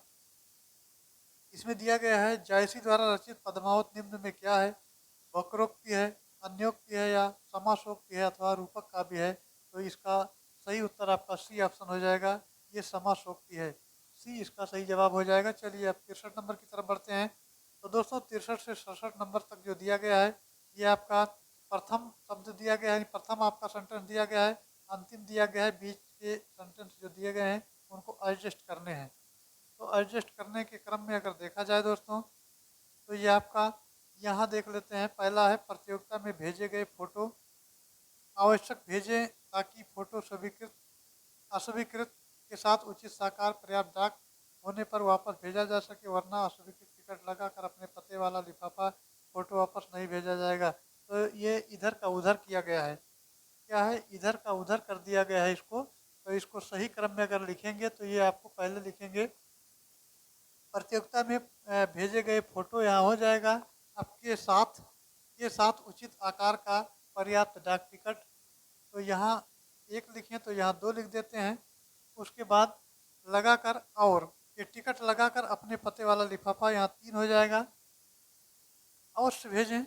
इसमें दिया गया है जायसी द्वारा रचित पद्मावत निम्न में क्या है? वक्रोक्ति है, अन्योक्ति है या समासोक्ति है अथवा रूपक काव्य है? तो इसका सही उत्तर आपका सी ऑप्शन हो जाएगा। ये समासोक्ति है। सी इसका सही जवाब हो जाएगा। चलिए अब 63 नंबर की तरफ बढ़ते हैं। तो दोस्तों 63 से 67 नंबर तक जो दिया गया है ये आपका प्रथम शब्द दिया गया है, प्रथम आपका सेंटेंस दिया गया है, अंतिम दिया गया है, बीच के सेंटेंस जो दिए गए हैं उनको एडजस्ट करने हैं। तो एडजस्ट करने के क्रम में अगर देखा जाए दोस्तों तो ये आपका यहाँ देख लेते हैं। पहला है प्रतियोगिता में भेजे गए फोटो आवश्यक भेजें ताकि फोटो स्वीकृत अस्वीकृत के साथ उचित साकार पर्याप्त डाक होने पर वापस भेजा जा सके, वरना अस्वीकृत टिकट लगाकर अपने पते वाला लिफाफा फोटो वापस नहीं भेजा जाएगा। तो ये इधर का उधर किया गया है। क्या है? इधर का उधर कर दिया गया है इसको। तो इसको सही क्रम में अगर लिखेंगे तो ये आपको पहले लिखेंगे प्रतियोगिता में भेजे गए फोटो यहाँ हो जाएगा आपके साथ के साथ उचित आकार का पर्याप्त डाक टिकट। तो यहाँ एक लिखें तो यहाँ दो लिख देते हैं। उसके बाद लगाकर और ये टिकट लगाकर अपने पते वाला लिफाफा यहाँ 3 हो जाएगा। अवश्य भेजें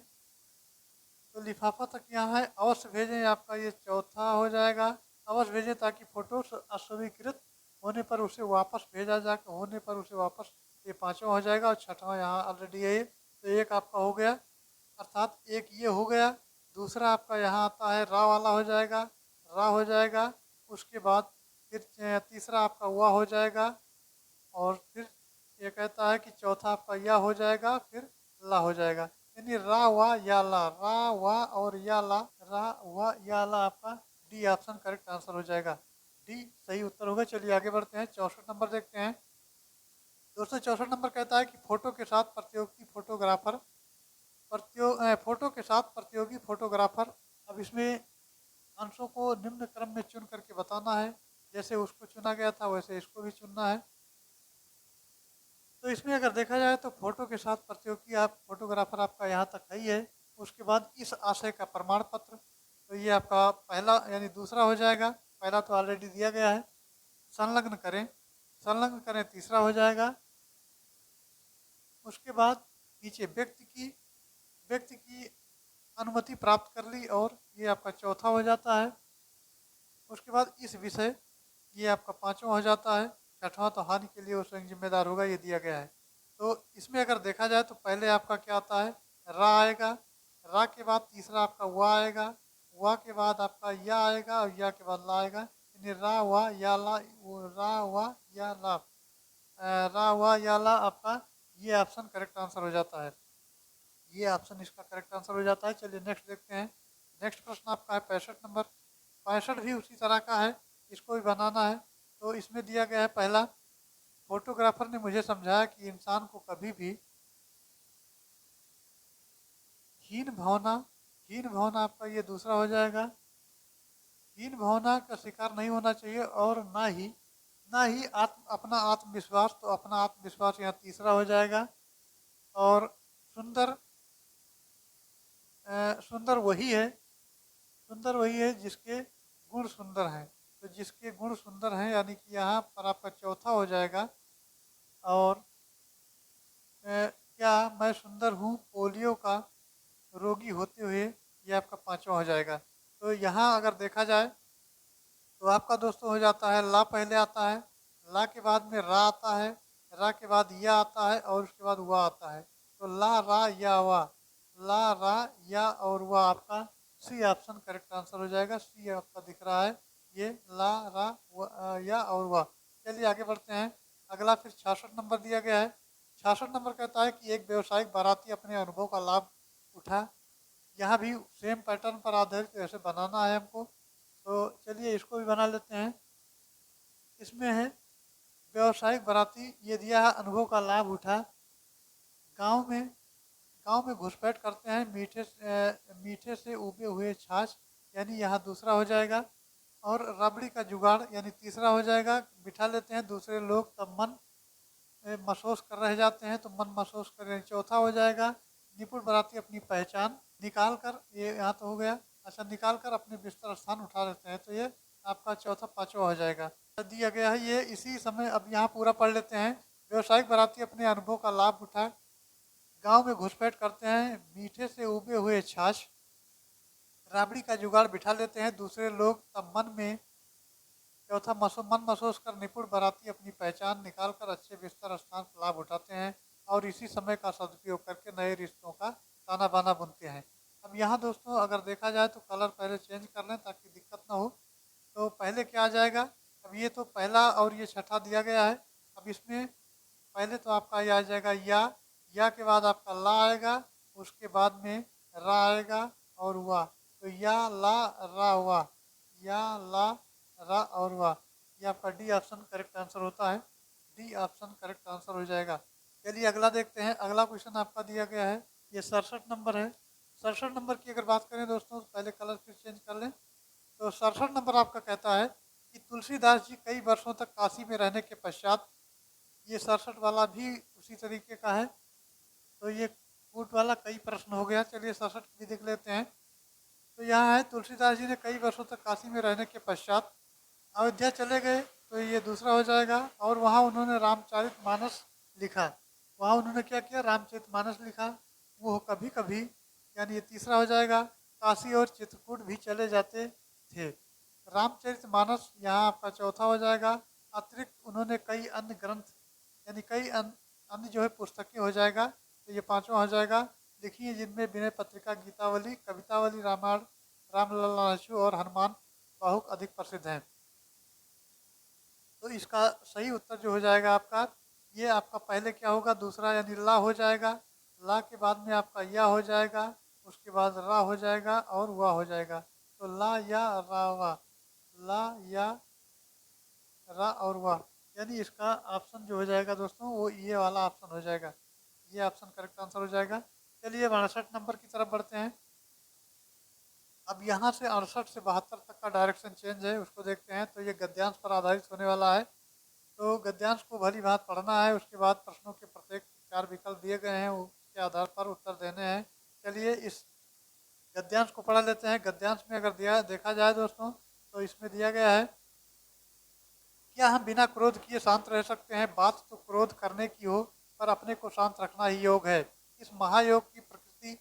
तो लिफाफा तक यहाँ है, अवश्य भेजें आपका ये चौथा हो जाएगा। अवश्य भेजें ताकि फोटो अस्वीकृत होने पर उसे वापस भेजा जा होने पर उसे वापस, ये पांचवा हो जाएगा। और छठवां यहाँ ऑलरेडी है। तो एक आपका हो गया, अर्थात एक ये हो गया। दूसरा आपका यहाँ आता है रा वाला हो जाएगा, रा हो जाएगा। उसके बाद फिर तीसरा आपका हुआ हो जाएगा। और फिर ये कहता है कि चौथा आपका या हो जाएगा, फिर ला हो जाएगा। यानी रा वा या ला, रा वा और या ला, रा वा या ला आपका डी ऑप्शन करेक्ट आंसर हो जाएगा। डी सही उत्तर होगा। चलिए आगे बढ़ते हैं। 64 नंबर देखते हैं। 264 नंबर कहता है कि फोटो के साथ प्रतियोगी फोटोग्राफर फोटो के साथ प्रतियोगी फोटोग्राफर। अब इसमें अंशों को निम्न क्रम में चुन करके बताना है। जैसे उसको चुना गया था वैसे इसको भी चुनना है। तो इसमें अगर देखा जाए तो फोटो के साथ प्रतियोगी आप फोटोग्राफर आपका यहाँ तक है ही है। उसके बाद इस आशय का प्रमाण पत्र, तो ये आपका पहला यानी दूसरा हो जाएगा। पहला तो ऑलरेडी दिया गया है। संलग्न करें, संलग्न करें तीसरा हो जाएगा। उसके बाद नीचे व्यक्ति की अनुमति प्राप्त कर ली और ये आपका चौथा हो जाता है। उसके बाद इस विषय, ये आपका पांचवा हो जाता है। छठवां तो हानि के लिए वो स्वयं जिम्मेदार होगा, ये दिया गया है। तो इसमें अगर देखा जाए तो पहले आपका क्या आता है? रा आएगा, रा के बाद तीसरा आपका वा आएगा, वा के बाद आपका या आएगा और या के बाद ला आएगा, यानी रा वा या ला, रा वा या ला, रा वा या ला आपका ये ऑप्शन करेक्ट आंसर हो जाता है। ये ऑप्शन इसका करेक्ट आंसर हो जाता है। चलिए नेक्स्ट देखते हैं। नेक्स्ट प्रश्न आपका है 65 नंबर। 65 भी उसी तरह का है, इसको भी बनाना है। तो इसमें दिया गया है पहला, फोटोग्राफर ने मुझे समझाया कि इंसान को कभी भी हीन भावना, हीन भावना आपका ये दूसरा हो जाएगा, हीन भावना का शिकार नहीं होना चाहिए, और ना ही अपना आत्मविश्वास, तो अपना आत्मविश्वास यहाँ तीसरा हो जाएगा। और सुंदर, सुंदर वही है, सुंदर वही है जिसके गुण सुंदर हैं। तो जिसके गुण सुंदर हैं यानी कि यहाँ पर आपका चौथा हो जाएगा। और क्या मैं सुंदर हूँ पोलियो का रोगी होते हुए, ये आपका पांचवा हो जाएगा। तो यहाँ अगर देखा जाए तो आपका दोस्तों हो जाता है ला पहले आता है, ला के बाद में रा आता है, रा के बाद या आता है और उसके बाद वा आता है। तो ला रा या वा, ला रा या और वा आपका सी ऑप्शन करेक्ट आंसर हो जाएगा। सी आपका दिख रहा है, ये ला रा या और वा। चलिए आगे बढ़ते हैं। अगला फिर 66 नंबर दिया गया है। 66 नंबर कहता है कि एक व्यवसायिक बाराती अपने अनुभव का लाभ उठा। यहाँ भी सेम पैटर्न पर आधारित ऐसे बनाना है हमको। तो चलिए इसको भी बना लेते हैं। इसमें है व्यवसायिक बाराती, ये दिया है अनुभव का लाभ उठा। गांव में, गांव में घुसपैठ करते हैं मीठे से उबे हुए छाछ, यानी यहाँ दूसरा हो जाएगा। और रबड़ी का जुगाड़ यानी तीसरा हो जाएगा। बिठा लेते हैं दूसरे लोग तब मन महसूस कर रह जाते हैं, तो मन महसूस कर रहे हैं, चौथा हो जाएगा। निपुण बाराती अपनी पहचान निकाल कर, ये यहाँ तो हो गया, अच्छा निकाल कर अपने बिस्तर स्थान उठा लेते हैं, तो ये आपका चौथा पांचवा हो जाएगा। दिया गया है ये इसी समय। अब यहाँ पूरा पढ़ लेते हैं। व्यवसायिक बाराती अपने अनुभव का लाभ उठा, गांव में घुसपैठ करते हैं मीठे से उबे हुए छाछ, राबड़ी का जुगाड़ बिठा लेते हैं दूसरे लोग तब मन में, चौथा मन महसूस कर निपुण बाराती अपनी पहचान निकाल कर अच्छे बिस्तर स्थान का लाभ उठाते हैं और इसी समय का सदुपयोग करके नए रिश्तों का ताना बाना बुनते हैं। अब यहाँ दोस्तों अगर देखा जाए तो कलर पहले चेंज कर लें ताकि दिक्कत ना हो। तो पहले क्या आ जाएगा, अब ये तो पहला और ये छठा दिया गया है। अब इसमें पहले तो आपका ये आ जाएगा या के बाद आपका ला आएगा, उसके बाद में रा आएगा और वा। तो या ला रा वा, या ला रा और वा, ये आपका डी ऑप्शन करेक्ट आंसर होता है। डी ऑप्शन करेक्ट आंसर हो जाएगा। चलिए अगला देखते हैं। अगला क्वेश्चन आपका दिया गया है, ये 67 नंबर है। 67 नंबर की अगर बात करें दोस्तों, तो पहले कलर फिर चेंज कर लें। तो 67 नंबर आपका कहता है कि तुलसीदास जी कई वर्षों तक काशी में रहने के पश्चात, ये 67 वाला भी उसी तरीके का है। तो ये कूट वाला कई प्रश्न हो गया। चलिए 67 भी देख लेते हैं। तो यहाँ है तुलसीदास जी ने कई वर्षों तक काशी में रहने के पश्चात अयोध्या चले गए, तो ये दूसरा हो जाएगा। और वहाँ उन्होंने रामचरितमानस लिखा। वहाँ उन्होंने क्या किया, रामचरितमानस लिखा। वो कभी कभी, यानी ये तीसरा हो जाएगा। काशी और चित्रकूट भी चले जाते थे, रामचरितमानस यहाँ आपका चौथा हो जाएगा। अतिरिक्त उन्होंने कई अन्य ग्रंथ, यानी कई अन्य जो है पुस्तकें हो जाएगा, तो ये पांचवा हो जाएगा। लिखी है जिनमें विनय पत्रिका, गीतावली, कवितावली, रामायण, रामलला लक्ष्मण और हनुमान बाहुक अधिक प्रसिद्ध हैं। तो इसका सही उत्तर जो हो जाएगा आपका, ये आपका पहले क्या होगा, दूसरा यानी ला हो जाएगा। ला के बाद में आपका या हो जाएगा, उसके बाद रा हो जाएगा और वा हो जाएगा। तो ला या रा वा, ला या रा और वा, यानी इसका ऑप्शन जो हो जाएगा दोस्तों वो ये वाला ऑप्शन हो जाएगा। ये ऑप्शन करेक्ट आंसर हो जाएगा। चलिए 62 नंबर की तरफ बढ़ते हैं। अब यहाँ से 68 से 72 तक का डायरेक्शन चेंज है, उसको देखते हैं। तो ये गद्यांश पर आधारित होने वाला है। तो गद्यांश को भली बात पढ़ना है, उसके बाद प्रश्नों के प्रत्येक 4 विकल्प दिए गए हैं, उसके आधार पर उत्तर देने हैं। चलिए इस गद्यांश को पढ़ लेते हैं। गद्यांश में अगर देखा जाए दोस्तों, तो इसमें दिया गया है, क्या हम बिना क्रोध किए शांत रह सकते हैं? बात तो क्रोध करने की हो, पर अपने को शांत रखना ही योग है। इस महायोग की प्रकृति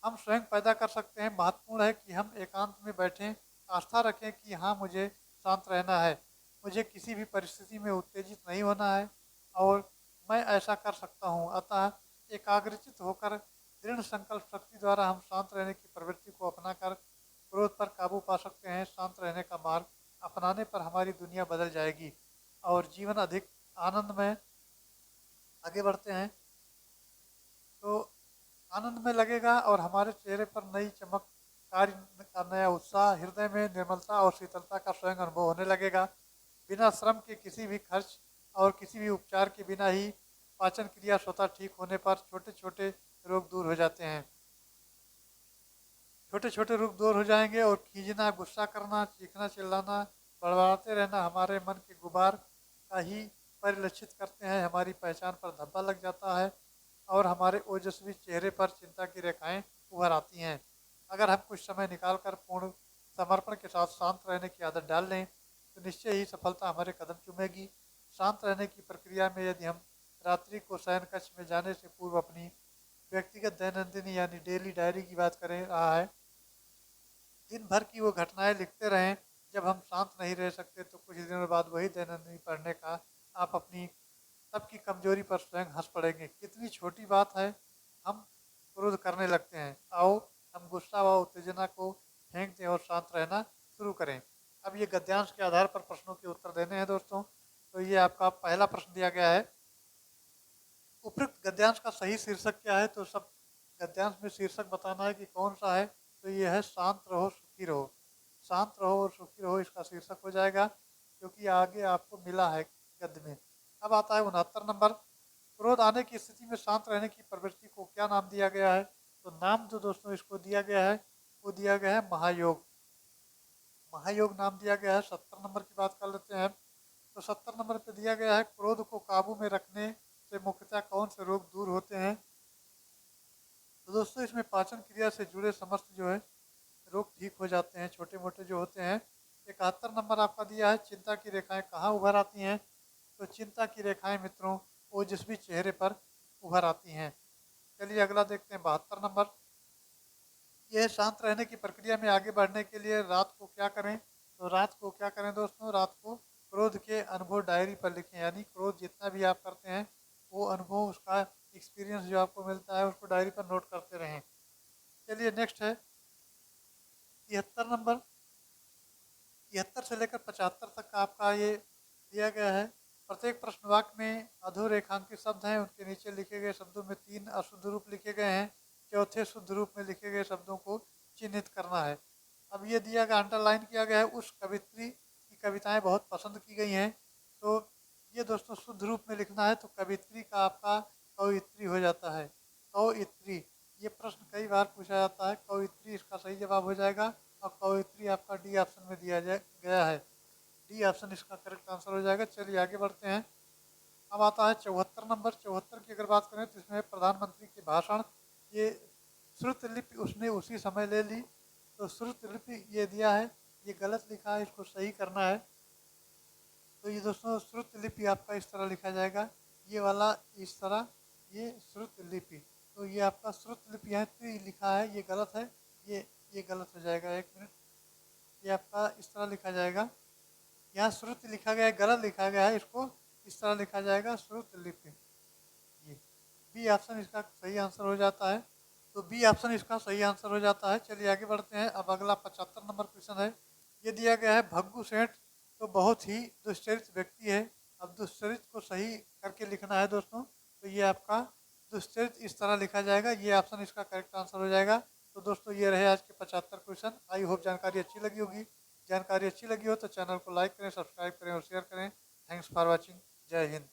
हम स्वयं पैदा कर सकते हैं। महत्वपूर्ण है कि हम एकांत में बैठें, आस्था रखें कि हाँ मुझे शांत रहना है, मुझे किसी भी परिस्थिति में उत्तेजित नहीं होना है और मैं ऐसा कर सकता हूँ। अतः एकाग्रचित होकर दृढ़ संकल्प शक्ति द्वारा हम शांत रहने की प्रवृत्ति को अपनाकर क्रोध पर काबू पा सकते हैं। शांत रहने का मार्ग अपनाने पर हमारी दुनिया बदल जाएगी और जीवन अधिक आनंद में आगे बढ़ते हैं तो आनंद में लगेगा और हमारे चेहरे पर नई चमक, कार्य का नया उत्साह, हृदय में निर्मलता और शीतलता का स्वयं अनुभव होने लगेगा। बिना श्रम के किसी भी खर्च और किसी भी उपचार के बिना ही पाचन क्रिया स्वतः ठीक होने पर छोटे छोटे रोग दूर हो जाते हैं। छोटे छोटे रोग दूर हो जाएंगे और खींचना, गुस्सा करना, चीखना, चिल्लाना, बड़बड़ाते रहना हमारे मन के गुबार का ही परिलक्षित करते हैं। हमारी पहचान पर धब्बा लग जाता है और हमारे ओजस्वी चेहरे पर चिंता की रेखाएं उभर आती हैं। अगर हम कुछ समय निकालकर पूर्ण समर्पण के साथ शांत रहने की आदत डाल लें तो निश्चय ही सफलता हमारे कदम चूमेगी। शांत रहने की प्रक्रिया में यदि हम रात्रि को शयन कक्ष में जाने से पूर्व अपनी व्यक्तिगत दैनंदिनी यानी डेली डायरी की बात करें रहा है, दिन भर की वो घटनाएं लिखते रहें। जब हम शांत नहीं रह सकते तो कुछ दिनों बाद वही दैनंदिनी पढ़ने का आप अपनी तब की कमजोरी पर स्वयं हंस पड़ेंगे। कितनी छोटी बात है, हम क्रोध करने लगते हैं। आओ हम गुस्सा व उत्तेजना को फेंक दें और शांत रहना शुरू करें। अब ये गद्यांश के आधार पर प्रश्नों के उत्तर देने हैं दोस्तों। तो ये आपका पहला प्रश्न दिया गया है, उपयुक्त गद्यांश का सही शीर्षक क्या है? तो सब गद्यांश में शीर्षक बताना है कि कौन सा है। तो ये है शांत रहो सुखी रहो। शांत रहो और सुखी रहो इसका शीर्षक हो जाएगा, क्योंकि आगे आपको मिला है गद्य में। अब आता है 69 नंबर, क्रोध आने की स्थिति में शांत रहने की प्रवृत्ति को क्या नाम दिया गया है? तो नाम जो दोस्तों इसको दिया गया है वो दिया गया है महायोग। महायोग नाम दिया गया है। 70 नंबर की बात कर लेते हैं। तो 70 नंबर पे दिया गया है, क्रोध को काबू में रखने से मुख्यतः कौन से रोग दूर होते हैं? तो दोस्तों इसमें पाचन क्रिया से जुड़े समस्त जो है रोग ठीक हो जाते हैं, छोटे मोटे जो होते हैं। 71 नंबर आपका दिया है, चिंता की रेखाएं कहाँ उभर आती हैं? तो चिंता की रेखाएं मित्रों ओजस्वी चेहरे पर उभर आती हैं। चलिए अगला देखते हैं 72 नंबर, यह शांत रहने की प्रक्रिया में आगे बढ़ने के लिए रात को क्या करें? तो रात को क्या करें दोस्तों? रात को क्रोध के अनुभव डायरी पर लिखें, यानी क्रोध जितना भी आप करते हैं वो अनुभव, उसका एक्सपीरियंस जो आपको मिलता है उसको डायरी पर नोट करते रहें। चलिए नेक्स्ट है 73 नंबर, 73 से लेकर 75 तक का आपका ये दिया गया है। प्रत्येक प्रश्न वाक्य में अधोरेखांकित शब्द हैं, उनके नीचे लिखे गए शब्दों में 3 अशुद्ध रूप लिखे गए हैं। चौथे शुद्ध रूप में लिखे गए शब्दों को चिन्हित करना है। अब ये दिया गया, अंडरलाइन किया गया है, उस कवित्री की कविताएं बहुत पसंद की गई हैं। तो ये दोस्तों शुद्ध रूप में लिखना है, तो कवित्री का आपका कवित्री हो जाता है। कवित्री, ये प्रश्न कई बार पूछा जाता है। कवित्री इसका सही जवाब हो जाएगा और कवित्री आपका डी ऑप्शन में दिया गया है। डी ऑप्शन इसका करेक्ट आंसर हो जाएगा। चलिए आगे बढ़ते हैं। अब आता है 74 नंबर। 74 की अगर बात करें तो इसमें प्रधानमंत्री के भाषण, ये श्रुत लिपि उसने उसी समय ले ली। तो श्रुत लिपि ये दिया है, ये गलत लिखा है, इसको सही करना है। तो ये दोस्तों श्रुत लिपि आपका इस तरह लिखा जाएगा, ये वाला इस तरह, ये श्रुत लिपि। तो ये आपका श्रुत लिपि यहाँ त्रि लिखा है, ये गलत है, ये गलत हो जाएगा। एक मिनट, ये आपका इस तरह लिखा जाएगा, यहाँ श्रुत लिखा गया है, गलत लिखा गया है, इसको इस तरह लिखा जाएगा श्रुत लिपि। ये बी ऑप्शन इसका सही आंसर हो जाता है। तो बी ऑप्शन इसका सही आंसर हो जाता है। चलिए आगे बढ़ते हैं। अब अगला 75 नंबर क्वेश्चन है, ये दिया गया है, भग्गू सेठ तो बहुत ही दुष्चरित व्यक्ति है। अब दुष्चरित को सही करके लिखना है दोस्तों। तो ये आपका दुष्चरित इस तरह लिखा जाएगा, ये ऑप्शन इसका करेक्ट आंसर हो जाएगा। तो दोस्तों ये रहे आज के 75 क्वेश्चन। आई होप जानकारी अच्छी लगी होगी। जानकारी अच्छी लगी हो तो चैनल को लाइक करें, सब्सक्राइब करें और शेयर करें। Thanks for watching. जय हिंद।